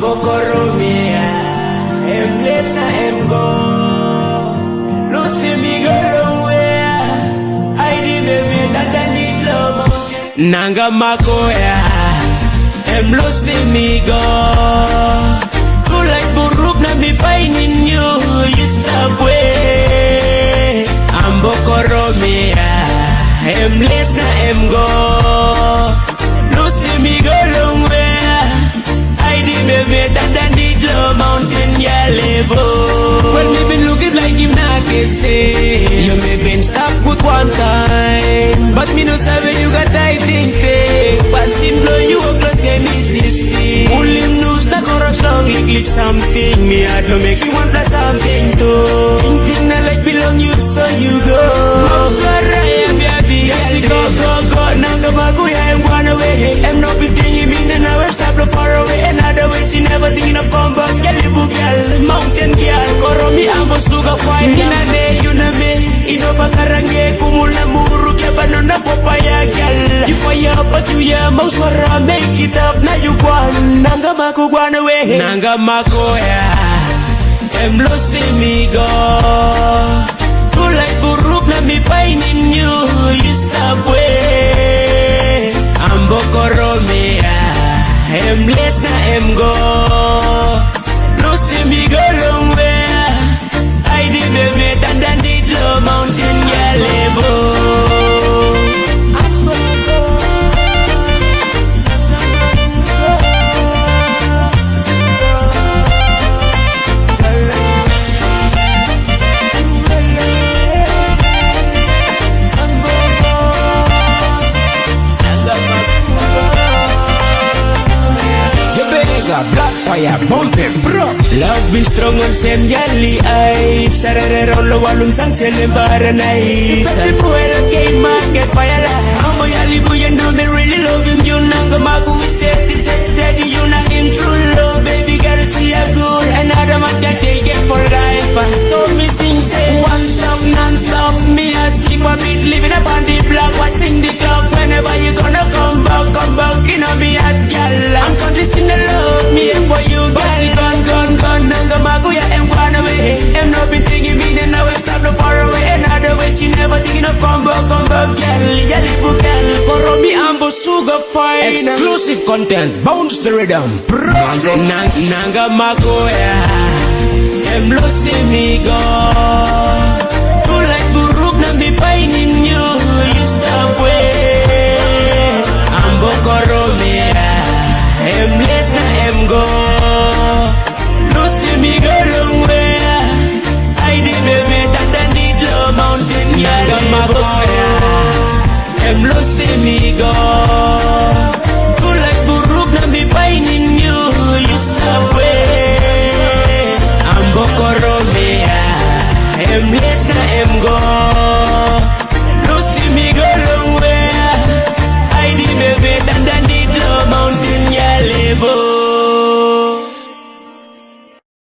Ambo Koromi, emless na emgo. Lucy me go long way. I di baby that I need love. Nanga Maku, Lucy me go. You like buruk na mi painin you. You stop way. Ambo Koromi, emless na emgo. Lucy me go long way. I di baby that I need love. Mountain Yalebo. Well, me been looking like him not say. You may been stop with one time, but me no sabe you got I think they. Passing blow you up close and easy. Pull him loose na chorus long lick something. Me had to make you want plus something too. Thinking na like belong you so you go. Sorry I'm baby. Yes go go go. Nanga Maku I'm one away. I'm not be thinking me and I will stop the far away. Another way she never thinking of come back. Yalibu girl, mountain girl, Koromi Ambo sugar fine. Ina ne yuna me, ino bakarange kumula muru kya banana papaya girl. You fire but you ya mauswara make it up na you gwan. Nanga Maku gwan away. Nanga Maku Lucy me go. You like buruk na mi painin you. You stop way. Ambo Koromi emless na emgo. Lucy me go long way. I di baby that I need love. Mountain Yalebo. Black fire bumping bro. Love be strong on same yali ay. Sarere rolo walum sang selembara nice. Sipati puero kay man get fire la. Ambo yali bu you know me really love him. You Nanga Maku we set it set steady. You not in true love baby girl see ya good. Another man can take it for life. So me sing say one stop non-stop. Me heart skip a beat living up on the block. Watching the clock whenever you gonna come back. Come back in a me heart girl. Unconditional love me and for you girl. Gone Nanga Maku I'm gone away. I'm not be thinking me then I will stop no far away. Another way she never thinking of come back girl. Yalibu girl Koromi Ambo sugar fine. Exclusive content, bounce the rhythm. Nanga Maku Lucy me go. You like buruk na mi painin you. You stop way. Ambo Koromi emless na emgo.